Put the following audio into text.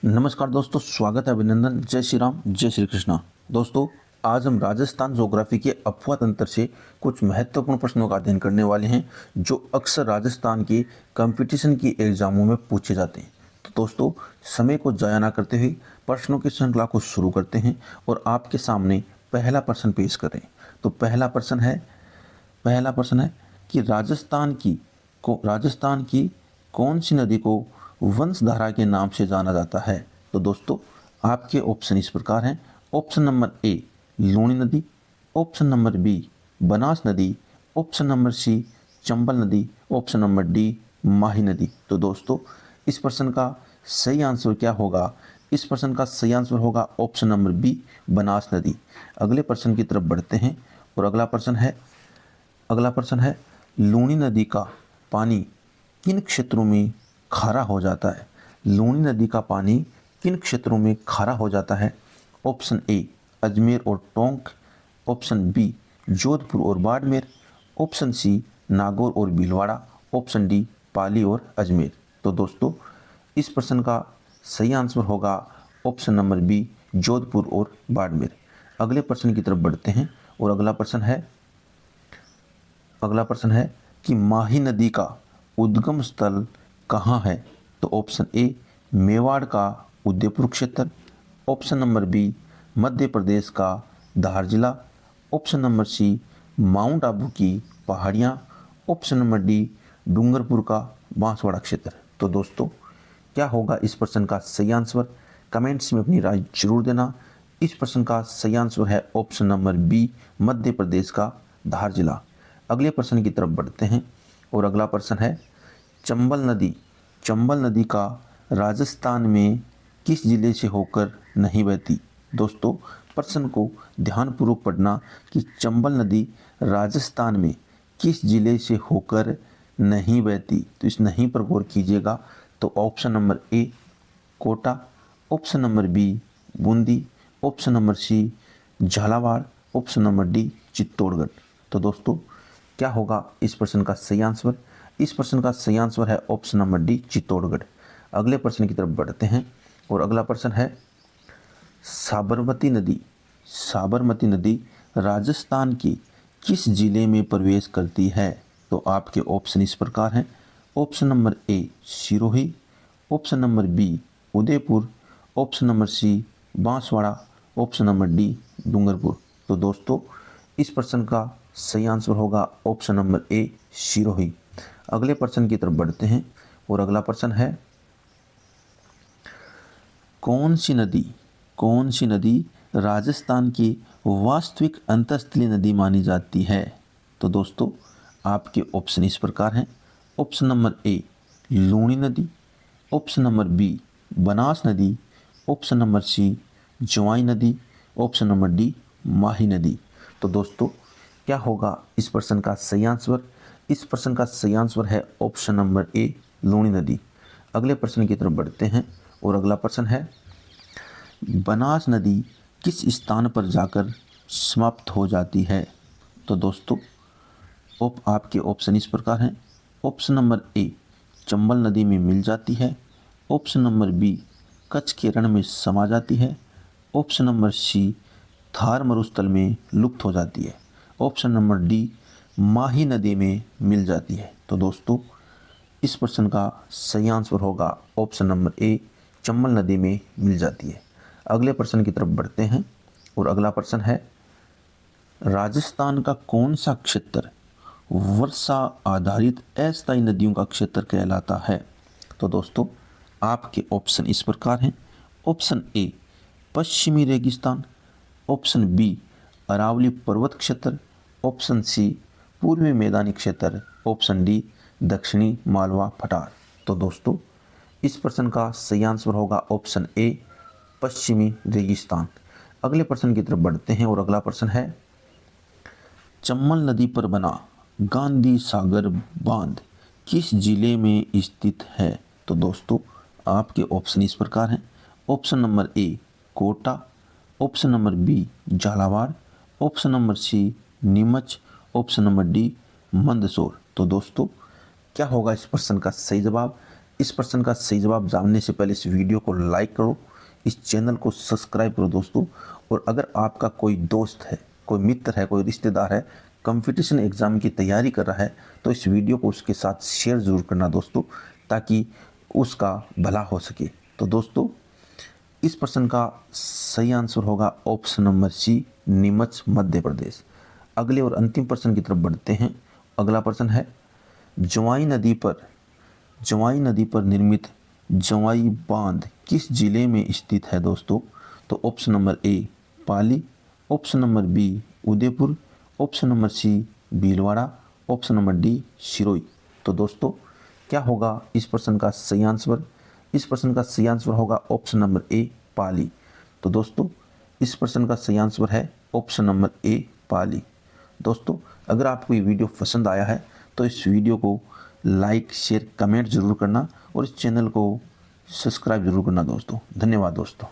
नमस्कार दोस्तों, स्वागत है, अभिनंदन। जय श्री राम, जय श्री कृष्णा। दोस्तों, आज हम राजस्थान ज्योग्राफी के अपवाद अंतर से कुछ महत्वपूर्ण प्रश्नों का अध्ययन करने वाले हैं जो अक्सर राजस्थान की कंपटीशन की एग्जामों में पूछे जाते हैं। तो दोस्तों, समय को जाया ना करते हुए प्रश्नों की श्रृंखला को शुरू करते हैं और आपके सामने पहला प्रश्न पेश करें। तो पहला प्रश्न है कि राजस्थान की कौन सी नदी को वंशधारा के नाम से जाना जाता है। तो दोस्तों, आपके ऑप्शन इस प्रकार हैं। ऑप्शन नंबर ए लूणी नदी, ऑप्शन नंबर बी बनास नदी, ऑप्शन नंबर सी चंबल नदी, ऑप्शन नंबर डी माही नदी। तो दोस्तों, इस प्रश्न का सही आंसर क्या होगा? इस प्रश्न का सही आंसर होगा ऑप्शन नंबर बी बनास नदी। अगले प्रश्न की तरफ बढ़ते हैं और अगला प्रश्न है लूणी नदी का पानी किन क्षेत्रों में खारा हो जाता है? लूणी नदी का पानी किन क्षेत्रों में खारा हो जाता है? ऑप्शन ए अजमेर और टोंक, ऑप्शन बी जोधपुर और बाड़मेर, ऑप्शन सी नागौर और भीलवाड़ा, ऑप्शन डी पाली और अजमेर। तो दोस्तों, इस प्रश्न का सही आंसर होगा ऑप्शन नंबर बी जोधपुर और बाड़मेर। अगले प्रश्न की तरफ बढ़ते हैं और अगला प्रश्न है कि माही नदी का उद्गम स्थल कहाँ है? तो ऑप्शन ए मेवाड़ का उदयपुर क्षेत्र, option number B Madhya Pradesh का धार जिला, option number C mount Abu की पहाड़ियाँ, ऑप्शन नंबर डी डूंगरपुर का बांसवाड़ा क्षेत्र। तो दोस्तों, क्या होगा इस प्रश्न का सही आंसर? कमेंट्स में अपनी राय जरूर देना। इस प्रश्न का सही आंसर है option number B Madhya Pradesh का धार जिला। अगले प्रश्न की तरफ बढ़ते हैं और अगला प्रश्न है चंबल नदी का राजस्थान में किस जिले से होकर नहीं बहती? दोस्तों, प्रश्न को ध्यानपूर्वक पढ़ना कि चंबल नदी राजस्थान में किस जिले से होकर नहीं बहती। तो इस नहीं पर गौर कीजिएगा। तो option number A Kota, option number B Bundi, option number C Jhalawar, option number D Chittorgarh. तो दोस्तों, क्या होगा इस प्रश्न का सही आंसर? इस प्रश्न का सही आंसर है ऑप्शन नंबर डी चित्तौड़गढ़। अगले प्रश्न की तरफ बढ़ते हैं और अगला प्रश्न है साबरमती नदी राजस्थान के किस जिले में प्रवेश करती है? तो आपके ऑप्शन इस प्रकार हैं। Option number A Sirohi, option number B Udaipur, option number C Banswara, option number D Dungarpur. तो दोस्तों, इस प्रश्न का सही आंसर होगा ऑप्शन नंबर ए सिरोही। अगले प्रश्न की तरफ बढ़ते हैं और अगला प्रश्न है कौन सी नदी राजस्थान की वास्तविक अंतःस्थलीय नदी मानी जाती है? तो दोस्तों, आपके ऑप्शन इस प्रकार हैं। ऑप्शन नंबर ए लूणी नदी, ऑप्शन नंबर बी बनास नदी, ऑप्शन नंबर सी जवाई नदी, ऑप्शन नंबर डी माही नदी। तो दोस्तों, क्या होगा इस प्रश्न का सही आंसर? इस प्रश्न का सही आंसर है ऑप्शन नंबर ए लूणी नदी। अगले प्रश्न की तरफ बढ़ते हैं और अगला प्रश्न है बनास नदी किस स्थान पर जाकर समाप्त हो जाती है? तो दोस्तों, आपके ऑप्शन इस प्रकार हैं। ऑप्शन नंबर ए चंबल नदी में मिल जाती है, ऑप्शन नंबर बी कच्छ के रण में समा जाती है, ऑप्शन नंबर सी थार मरुस्थल में लुप्त हो जाती है, ऑप्शन नंबर डी माही नदी में मिल जाती है। तो दोस्तों, इस प्रश्न का सही आंसर होगा ऑप्शन नंबर ए चंबल नदी में मिल जाती है। अगले प्रश्न की तरफ बढ़ते हैं और अगला प्रश्न है राजस्थान का कौन सा क्षेत्र वर्षा आधारित अस्थायी नदियों का क्षेत्र कहलाता है? तो दोस्तों, आपके ऑप्शन इस प्रकार हैं। ऑप्शन ए पश्चिमी रेगिस्तान, ऑप्शन बी अरावली पर्वत क्षेत्र, ऑप्शन सी पूर्वी मैदानी क्षेत्र, ऑप्शन डी दक्षिणी मालवा पठार। तो दोस्तों, इस प्रश्न का सही आंसर होगा ऑप्शन ए पश्चिमी रेगिस्तान। अगले प्रश्न की तरफ बढ़ते हैं और अगला प्रश्न है चंबल नदी पर बना गांधी सागर बांध किस जिले में स्थित है? तो दोस्तों, आपके ऑप्शन इस प्रकार हैं। Option number A Kota, option number B Jhalawar, option number C Neemuch, option number D Mandsaur. तो दोस्तों, क्या होगा इस प्रश्न का सही जवाब? इस प्रश्न का सही जवाब जानने से पहले इस वीडियो को लाइक करो, इस चैनल को सब्सक्राइब करो दोस्तों। और अगर आपका कोई दोस्त है, कोई मित्र है, कोई रिश्तेदार है, कंपटीशन एग्ज़ाम की तैयारी कर रहा है, तो इस वीडियो को उसके साथ शेयर ज़रूर करना दोस्तों, ताकि उसका भला हो सके। तो दोस्तों, इस प्रश्न का सही आंसर होगा option number C, Neemuch Madhya Pradesh. अगले और अंतिम प्रश्न की तरफ बढ़ते हैं। अगला प्रश्न है, जवाई नदी पर निर्मित जवाई बांध किस जिले में स्थित है दोस्तों? तो option number A Pali, option number B Udaipur, option number C Bhilwara, option number D Sirohi. तो दोस्तों, क्या होगा इस प्रश्न का सही आंसर? इस प्रश्न का सही आंसर होगा ऑप्शन नंबर ए पाली। तो दोस्तों, इस प्रश्न का सही आंसर है ऑप्शन नंबर ए पाली। दोस्तों, अगर आपको ये वीडियो पसंद आया है तो इस वीडियो को लाइक, शेयर, कमेंट ज़रूर करना और इस चैनल को सब्सक्राइब ज़रूर करना दोस्तों। धन्यवाद दोस्तों।